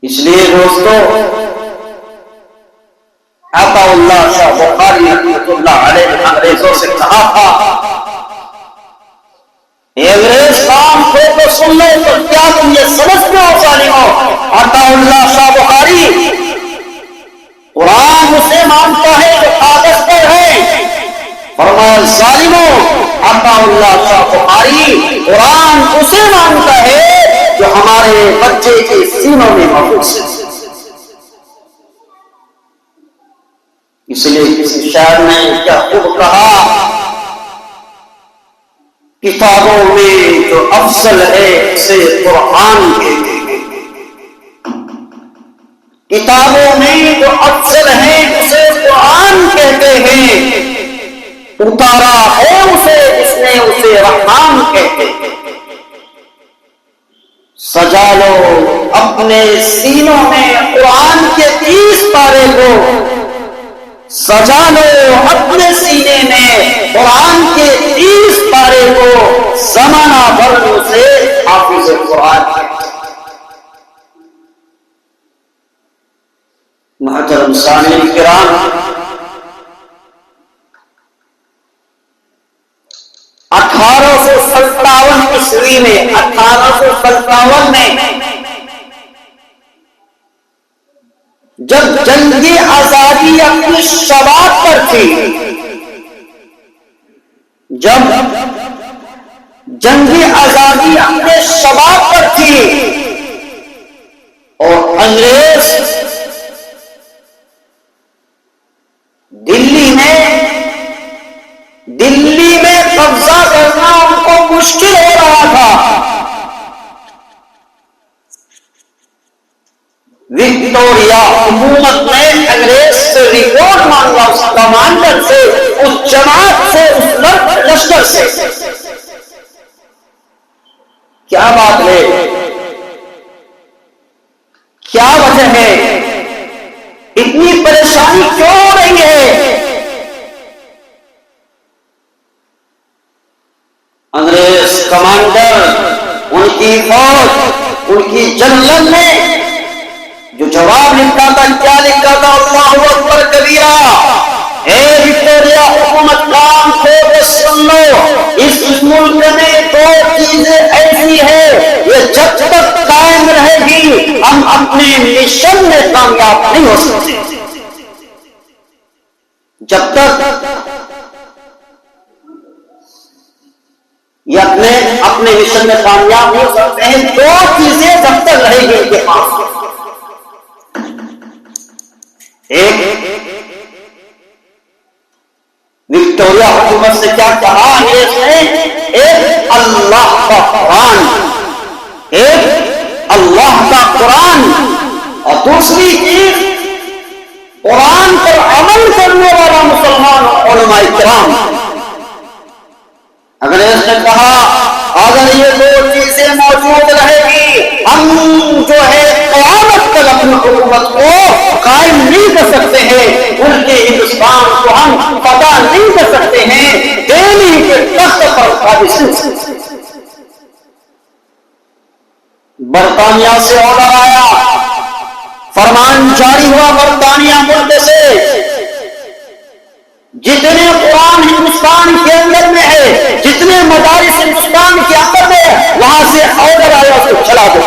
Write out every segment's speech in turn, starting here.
اس لیے دوستو، عطا اللہ شاہ بخاری رحمۃ اللہ علیہ نے انگریزوں سے کہا تھا، انگریز کام کو تو سن لو، تو کیا تم یہ سمجھتے ہو ظالموں؟ عطا اللہ شاہ بخاری قرآن اسے مانتا ہے جو کاغذ پر ہے۔ فرمایا ظالموں، عطا اللہ شاہ بخاری قرآن اسے مانتا ہے جو ہمارے بچے کے سینوں میں محفوظ ہے۔ اس لیے کسی شاعر نے کیا خوب کہا، کتابوں میں جو افضل ہے اسے قرآن کہتے ہیں، کتابوں میں جو افضل ہے اسے قرآن کہتے ہیں، اتارا ہے اسے جس نے اسے رحمان کہتے ہیں۔ سجا لو اپنے سینوں میں قرآن کے 30 پارے کو، سجا لو اپنے سینے میں قرآن کے 30 پارے کو، زمانہ بھر سے حافظ قرآن ہے۔ محترم سامعین کرام، 1857 عیسوی میں 1857 میں جب جنگ آزادی اپنی شباب پر تھی، جب جنگ آزادی اپنے شباب پر تھی اور انگریز دلی میں قبضہ کرنا ان کو مشکل ہو رہا تھا، وکٹوریا حکومت نے انگریز سے رپورٹ مانگا، اس کمانڈر سے، اس جماعت سے، اس لشکر سے، کیا بات ہے، کیا وجہ ہے، اتنی پریشانی کیوں ہو رہی ہے؟ انگریز کمانڈر، ان کی فوج، ان کی جنرل نے جو جواب لکھا تھا، کیا لکھا تھا؟ اللہ اکبر کبیرہ، اے وکٹوریا حکومت، کام کھول کے سن لو، اس ملک میں 2 چیزیں ایسی ہے، یہ جب تک قائم رہے گی ہم اپنے مشن میں کامیاب نہیں ہو سکتے۔ جب تک یہ اپنے مشن میں کامیاب ہو سکتے ہیں، 2 چیزیں جب تک رہے گی ان کے پاس، ایک وکٹوریا حکومت سے کیا کہا انگریز نے؟ ایک اللہ کا قرآن، ایک اللہ کا قرآن، اور دوسری چیز قرآن پر عمل کرنے والا مسلمان علماء کرام۔ انگریز نے کہا اگر یہ 2 چیزیں موجود رہے گی ہم جو ہے قیامت تک اپنی حکومت کو قائم نہیں کر سکتے ہیں، ملک ہندوستان کو ہم فتح نہیں کر سکتے ہیں، دہلی کے تخت پر قابض نہیں کر سکتے۔ برطانیہ سے آرڈر آیا، فرمان جاری ہوا برطانیہ ملک سے، جتنے قرآن ہندوستان کے اندر میں ہے، جتنے مدارس ہندوستان کے اندر میں ہے، وہاں سے آرڈر آیا اس کو چلا دو،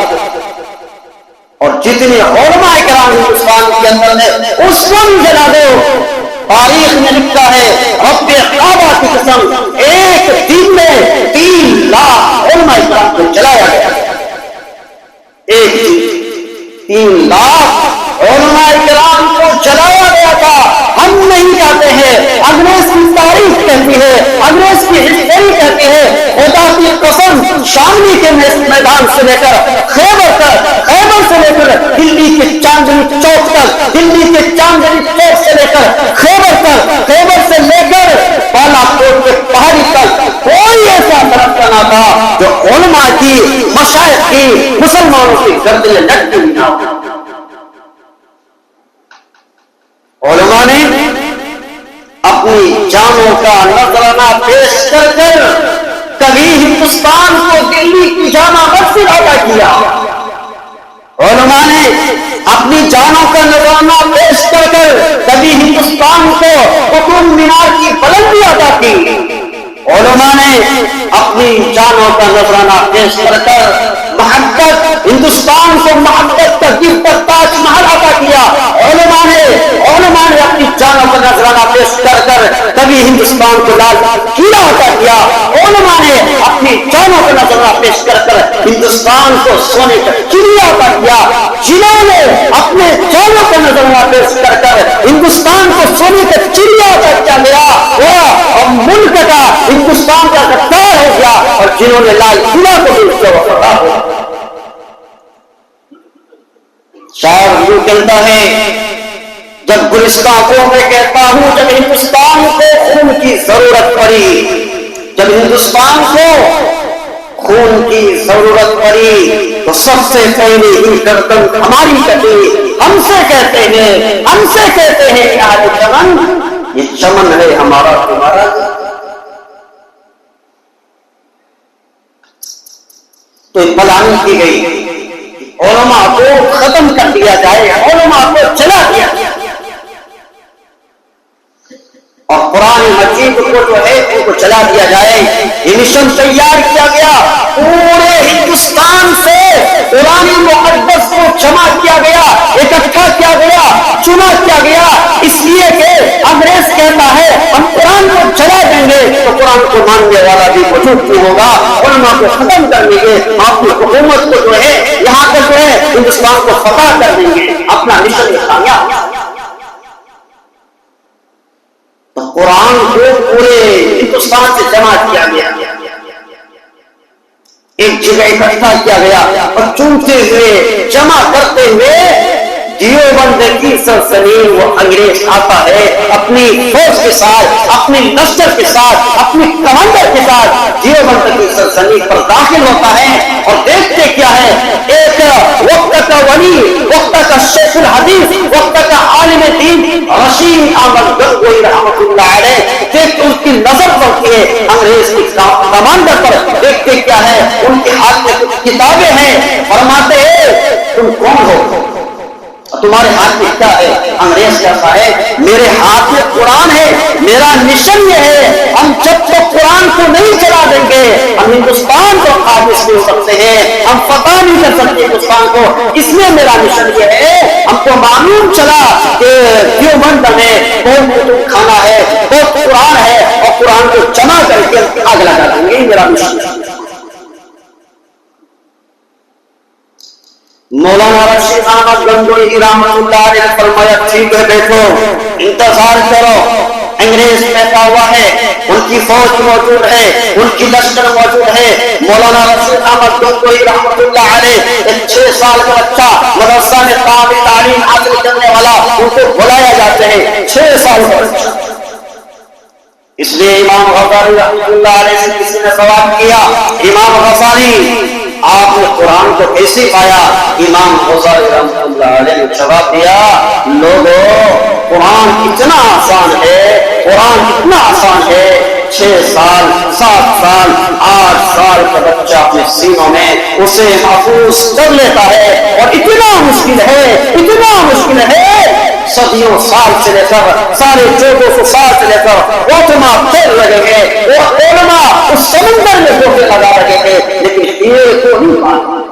اور جتنے علماء کرام ہندوستان کے اندر میں اس کو بھی جلا دو۔ تاریخ میں لکھا ہے، رب کعبہ کی قسم، ایک دن میں 3 لاکھ علماء کرام کو جلایا گیا، ایک دن 3 لاکھ علماء کرام کو جلایا گیا تھا۔ ہم نہیں کہتے ہیں، انگریز کی تاریخ کہتی ہے، انگریز کی ہسٹری کہتی ہے، خدا کی قسم شاملی کے میدان سے لے کر خیبر سے لے کر دلی کے چاندنی چوک تک، دلی کے چاندنی چوک سے لے کر خیبر تک، خیبر سے لے کر بالا کوٹ کے پہاڑی تک کوئی ایسا طرف نہ تھا جو علماء کی، مشائخ کی، مسلمانوں کی گردنیں لٹکی نہ ہو۔ علماء نے اپنی جانوں کا نذرانہ پیش کر کر کبھی ہندوستان کو دلی کی جامع مسجد عطا کیا، علماء نے اپنی جانوں کا نذرانہ پیش کر کر کبھی ہندوستان کو قطب مینار کی بلندی عطا کی، علماء نے اپنی جانوں کا نذرانہ پیش کر کر محبت ہندوستان کو محبت کا گفٹ تاج محل عطا کیا، علماء نے اپنی جانوں کا نذرانہ پیش کر کر کبھی ہندوستان کو لال قلعہ عطا کیا، علماء نے اپنی جانوں کا نذرانہ پیش کر کر ہندوستان کو سونے کا چڑیا عطا کیا، جنہوں نے اپنے جانوں کا نذرانہ پیش کر کر ہندوستان کو سونے کا چڑیا عطا کیا گیا، وہ ملک کا ہندوستان کا غدار ہو گیا، اور جنہوں نے لال قلعہ کو بھی اس سے وفادار ہو۔ شاعر یوں کہتا ہے، جب گلستان کو میں کہتا ہوں جب ہندوستان کو خون کی ضرورت پڑی، جب ہندوستان کو خون کی ضرورت پڑی تو سب سے پہلے ہی گردن ہماری کٹی، ہم سے کہتے ہیں یار چمن، یہ چمن ہے ہمارا تمہارا۔ تو پلاننگ کی گئی، علماء کو ختم کر دیا جائے، علماء کو چلا دیا جائے، اور قرآن مجید کو جو ہے ان کو چلا دیا جائے۔ یہ مشن تیار کیا گیا، پورے ہندوستان سے قرآن مقدس کو جمع کیا گیا، اکٹھا کیا گیا، چنا کیا گیا، اس لیے کہ انگریز کہتا ہے ہم قرآن کو چلا دیں گے تو قرآن کو ماننے والا بھی موجود نہیں ہوگا، علماء کو ختم کر دیں گے، اپنی حکومت کو جو ہے یہاں پر جو ہے ہندوستان کو فتح کر دیں گے، اپنا مشن کامیاب۔ تو قرآن کو پورے ہندوستان سے جمع کیا گیا، ایک جگہ اکٹھا کیا گیا، اور چونتے ہوئے جمع کرتے ہوئے دیوبند کی سرزمین وہ انگریز آتا ہے اپنی فوج کے ساتھ، اپنی لشکر کے ساتھ، اپنی کمانڈر کے ساتھ دیوبند کی سرزمین پر داخل ہوتا ہے، اور دیکھتے کیا ہے، ایک وقت کا ولی، وقت کا شیخ الحدیث، وقت کا عالم دین رشید احمد گنگوئی رحمۃ اللہ علیہ، دیکھتے اس کی نظر پڑتی ہے انگریز کی کمانڈر پر، دیکھتے کیا ہے ان کے ہاتھ میں کچھ کتابیں ہیں، فرماتے ہیں تم کون ہو، تمہارے ہاتھ میں کیا ہے؟ انگریز کہتا ہے میرے ہاتھ میں قرآن ہے، میرا مشن یہ ہے ہم جب تک قرآن کو نہیں چلا دیں گے ہم ہندوستان کو قابض نہیں ہو سکتے ہیں، ہم فتح نہیں کر سکتے ہندوستان کو، اس لیے میرا مشن یہ ہے، ہم کو معلوم چلا کہ دیوبند میں بہت کتب خانہ ہے، بہت قرآن ہے، اور قرآن کو جمع کر کے آگ لگا دیں گے، میرا مشن ہے۔ مولانا رشید احمد گنگوئی رحمۃ اللہ علیہ نے فرمایا ٹھیک ہے بیٹھو، انتظار کرو، انگریز بیٹھا ہوا ہے، ان کی فوج موجود ہے، ان کی لشکر موجود ہے۔ مولانا رشید احمد گنگوئی رحمۃ اللہ علیہ ایک 6 سال کا بچہ مدرسہ میں تعلیم حاصل کرنے والا، ان کو بلایا جاتے ہیں 6 سال کا بچہ۔ اس لیے امام غزالی رحمۃ اللہ علیہ سے کسی نے سوال کیا، امام غزالی آپ نے قرآن کو کیسے پایا؟ امام غزالی رحمۃ اللہ علیہ نے جواب دیا، لوگوں قرآن اتنا آسان ہے، قرآن اتنا آسان ہے، 6 سال 7 سال 8 سال کا بچہ اپنے سینوں میں اسے محفوظ کر لیتا ہے، اور اتنا مشکل ہے صدیوں سال سے لے کر 1450 سال سے لے کر علماء پھر لگے گے، وہ علماء اس سمندر میں ڈوبے لگا رہے تھے، لیکن یہ کو نہیں مانا۔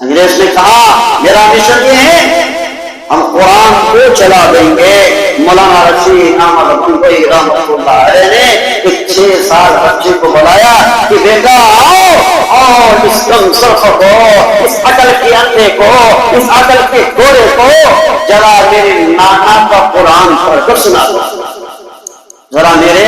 انگریز نے کہا میرا مشن یہ ہے ہم قرآن کو چلا دیں گے۔ مولانا رشید احمد گنگوئی رحمۃ اللہ علیہ نے ایک 6 سال بچے کو بلایا کہ بیٹا آؤ اس کم سرخ کو، اس عقل کے اندھے کو، اس عقل کے گورے کو ذرا میرے نانا کا قرآن پڑھ کر سنا دو، ذرا میرے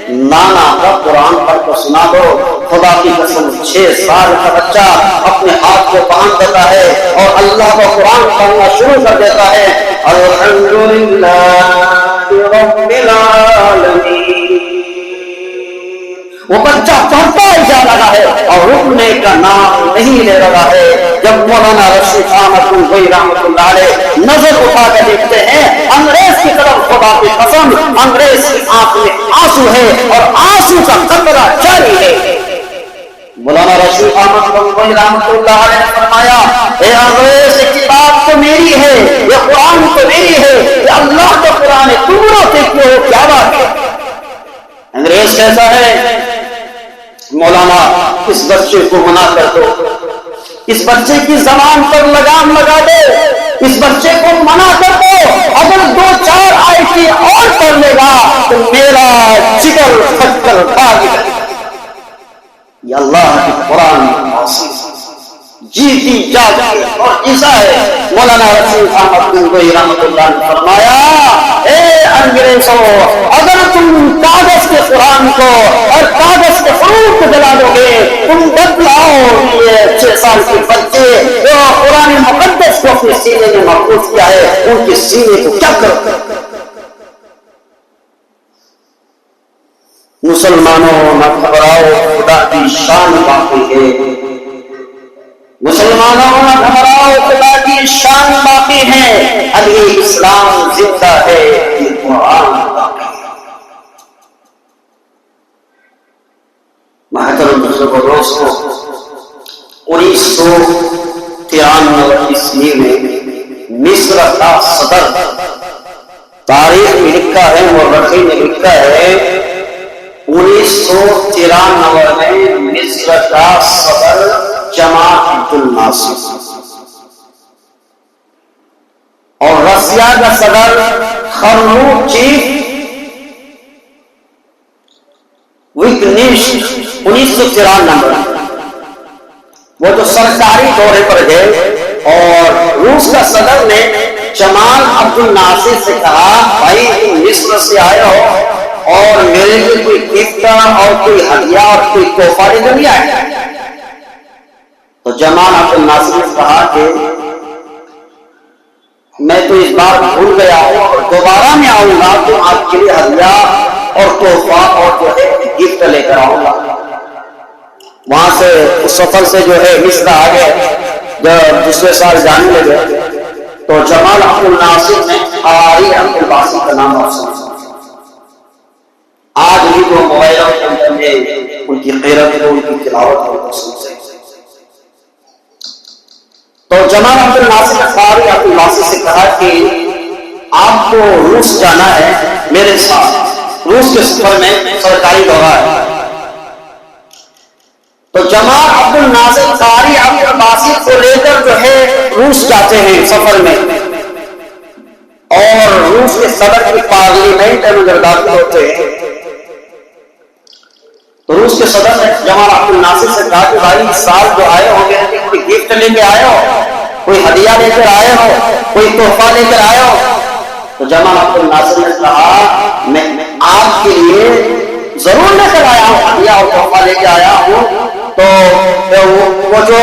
نانا کا قرآن پڑھ کر سنا دو۔ خدا کی قسم 6 سال کا بچہ اپنے ہاتھ کو باندھ دیتا ہے اور اللہ کا قرآن پڑھنا شروع کر دیتا ہے، الحمدللہ رب العالمین۔ وہ بچہ پڑھتا ہی جا رہا ہے اور رکنے کا نام نہیں لے رہا ہے۔ جب مولانا رشید احمد گنگوئی رحمۃ اللہ علیہ نظر اٹھا کر دیکھتے ہیں انگریز کی طرف، خدا کی قسم انگریز کی آنکھ میں آنسو ہے اور آنسو کا قطرہ جاری ہے۔ مولانا رشید احمد گنگوئی رحمۃ اللہ علیہ نے فرمایا اے انگریز کتاب تو میری ہے، یہ قرآن تو میری ہے، یہ اللہ کا قرآن ہے، تم روتے کیوں ہو، کیا بات ہے؟ انگریز کیسا ہے؟ مولانا اس بچے کو منع کر دو، اس بچے کی زبان پر لگام لگا دو، اس بچے کو منع کر دو، اگر 2-4 آیتیں اور پڑھ لے گا تو میرا جگر پھٹ کر بھاگ جائے گا۔ یہ اللہ کی قرآن جیتی جاتی اور عیسیٰ ہے۔ مولانا رشید احمد گنگوئی رحمۃ اللہ نے فرمایا اے انگریزوں، اگر تم کاغذ کے قرآن کو اور کاغذ کے حروف کو جلا دو گے، تم بدلاؤ یہ 6 سال کے بچے جو قرآن مقدس کو اپنے سینے میں محفوظ کیا ہے، ان کے سینے کو کیا کرو؟ مسلمانوں نہ گھبراؤ، خدا کی شان باقی ہے۔ مسلمانوں نہ گھبراؤ، خدا کی شان باقی ہے۔ ابھی اسلام زندہ ہے، یہ قرآن باقی ہے۔ محترم بزرگوں، دوستوں، 1993 عیسوی میں مصر کا صدر، تاریخ میں لکھا ہے، مورخین نے لکھا ہے 1993 میں مصر کا صدر جمال عبد الناصر اور رشیا کا صدر خروچی وگنیش 1993 وہ تو سرکاری دورے پر گئے، اور روس کا صدر نے جمال عبد الناصر سے کہا بھائی تم مصر سے آئے ہو اور میرے لیے کوئی گفٹ اور کوئی ہدیہ اور کوئی تحفہ لے کر نہیں آئے؟ تو جمال عبد الناصر نے کہا کہ میں تو اس بار بھول گیا ہوں اور دوبارہ میں آؤں گا تو آپ کے لیے ہدیہ اور تحفہ اور جو ہے گفٹ لے کر آؤں گا۔ وہاں سے اس سفر سے جو ہے مصر آ گئے، جب دوسرے سال جانے لگے تو جمال عبد الناصر نے قاری عبد الباسط کا نام اور سنا۔ آج بھی وہ موبائلوں کے اندر میں ان کی غیرت کو، ان کی تلاوت کو سن سکتے۔ تو جمال عبد الناصر نے قاری عبد الباسط سے کہا کہ آپ کو روس جانا ہے میرے ساتھ، روس کے سفر میں سرکاری دورہ ہے۔ تو جمال عبد الناصر قاری عبد الباسط کو لے کر جو ہے روس جاتے ہیں سفر میں، اور روس کے صدر کی پارلیمنٹ میں داخل ہوتے ہیں۔ تو روس کے صدر نے جمال عبد الناصر سے کہا کہ بھائی اس سال جو آئے ہوں گے کوئی گفٹ لے کے آئے ہو، کوئی ہدیہ لے کر آئے ہو، کوئی تحفہ لے کر آئے ہو؟ تو جمال عبد الناصر نے کہا میں آپ کے لیے ضرور لے کر آیا ہوں، ہدیہ اور تحفہ لے کے آیا ہوں۔ تو وہ جو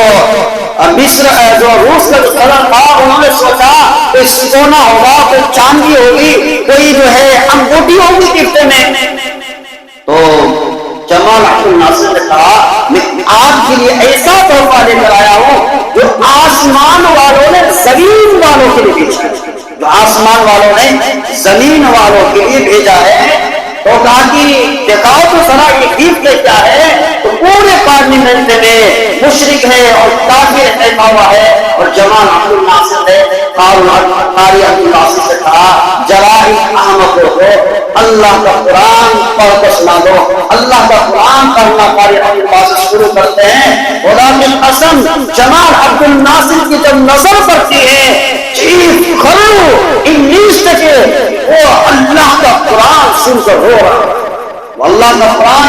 مصر جو روس کا جو صدر تھا انہوں نے سوچا کوئی سونا ہوگا، کوئی چاندی ہوگی، کوئی جو ہے انگوٹھی ہوگی گفٹ میں۔ تو جمال عبد الناصر نے کہا میں آپ کے لیے ایسا تحفہ لے کر آیا ہوں جو آسمان والوں نے زمین والوں کے لیے بھیجا ہے، جو آسمان والوں نے زمین والوں کے لیے بھیجا ہے۔ تو کہا کہ دکھاؤ تو ذرا یہ گفٹ کیا ہے؟ تو پورے پارلیمنٹ میں مشرک ہے اور کافر بیٹھا ہوا ہے، اور جمال عبد الناصر نے قاری عبد الباسط سے کہا جرائم احمد ہو، اللہ کا قرآن پڑھ کر سنا دو۔ اللہ کا قرآن پڑھنا قاری عبد الباسط شروع کرتے ہیں۔ خدا کی قسم جمال عبد الناصر کی جب نظر پڑتی ہے چیخ کھڑو انگلش کے وہ اللہ کا قرآن سن کر رو رہا، اللہ کا قرآن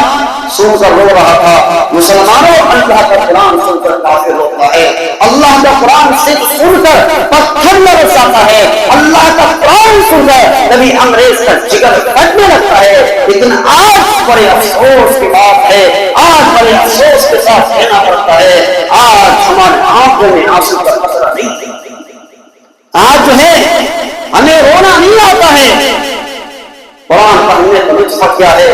سن کر رو رہا تھا۔ مسلمانوں اللہ کا قرآن سن کر کافر ہوتا ہے، اللہ کا قرآن صرف سن کر پتھر برساتا ہے، اللہ کا قرآن سن کر کبھی انگریز کا جگر پھٹنے لگتا ہے۔ لیکن آج بڑے افسوس کی بات ہے، آج بڑے افسوس کے ساتھ کہنا پڑتا ہے آج ہمارے آنکھوں میں آنسو کا قطرہ نہیں ہے، آج جو ہے ہمیں رونا نہیں آتا ہے۔ قرآن پڑھنے کا لطف کیا ہے،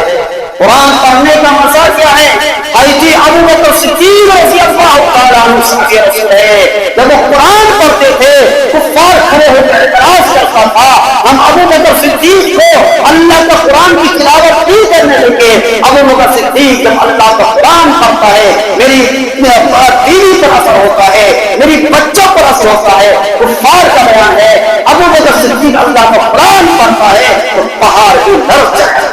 قرآن پڑھنے کا مزہ کیا ہے۔ حضرت ابو بکر صدیق رضی اللہ تعالیٰ عنہ صحابی رسول ہے، جب وہ قرآن پڑھتے تھے کفار کھڑے ہو کر اعتراض کرتا تھا، ہم ابو بکر صدیق کو اللہ کا قرآن کی تلاوت نہیں کرنے لگے۔ ابو بکر صدیق جب اللہ کا قرآن پڑھتا ہے میری بیوی پر اثر ہوتا ہے، میری بچوں پر اثر ہوتا ہے۔ کفار کا بیان ہے ابو بکر صدیق اللہ کا قرآن پڑھتا ہے تو پہاڑ کی لرز جائے۔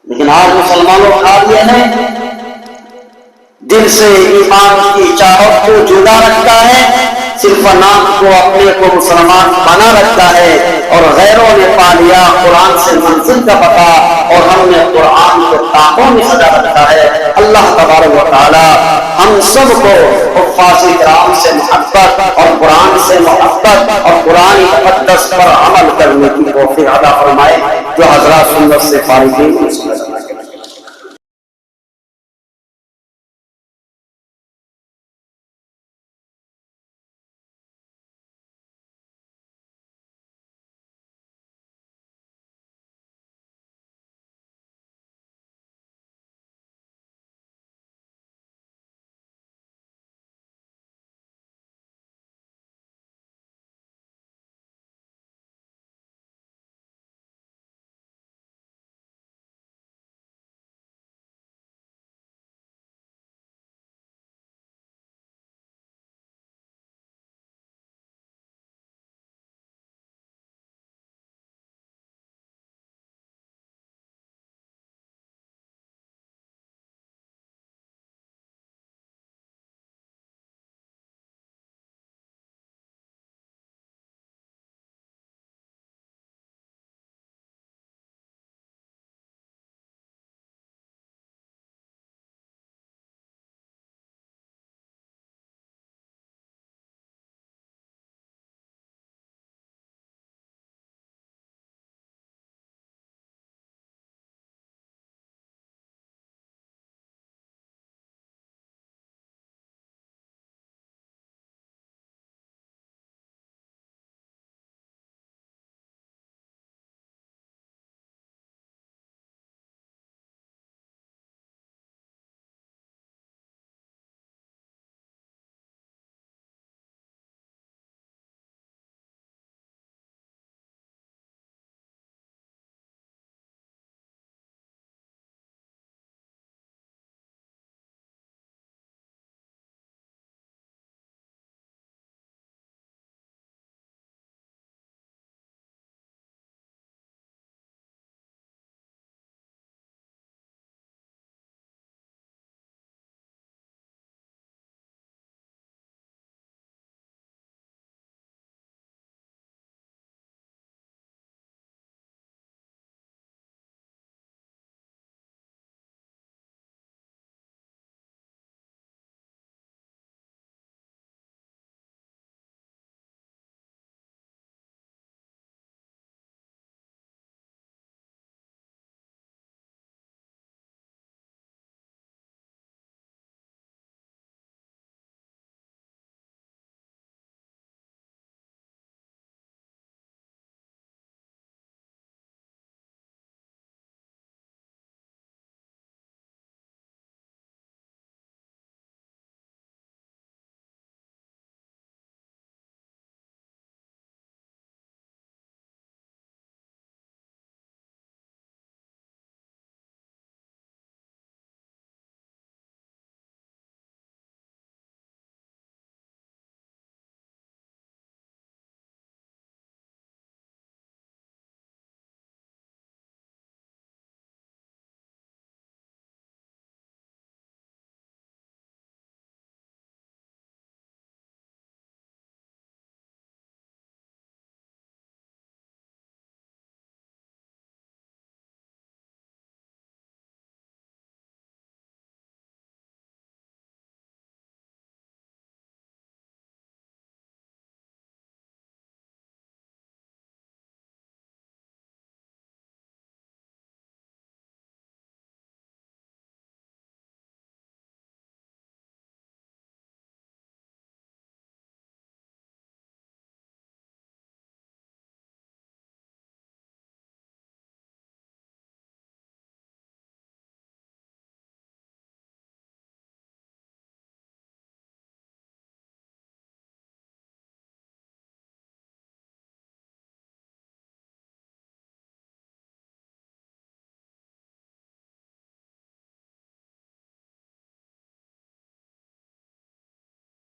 لیکن آج مسلمانوں کھا لیے ہیں، دل سے ایمان کی چاہت کو جدا رکھتا ہے، صرف نام کو اپنے کو مسلمان بنا رکھتا ہے، اور غیروں نے پا لیا قرآن سے منزل کا پتہ، اور ہم نے قرآن کو تاقوں میں سجا رکھا ہے۔ اللہ تبارک و تعالی ہم سب کو حفاظ کرام سے محبت اور قرآن سے محبت اور قرآن مقدس پر عمل کرنے کی توفیق عطا فرمائے۔ جو حضرات سنت سے فارغ ہیں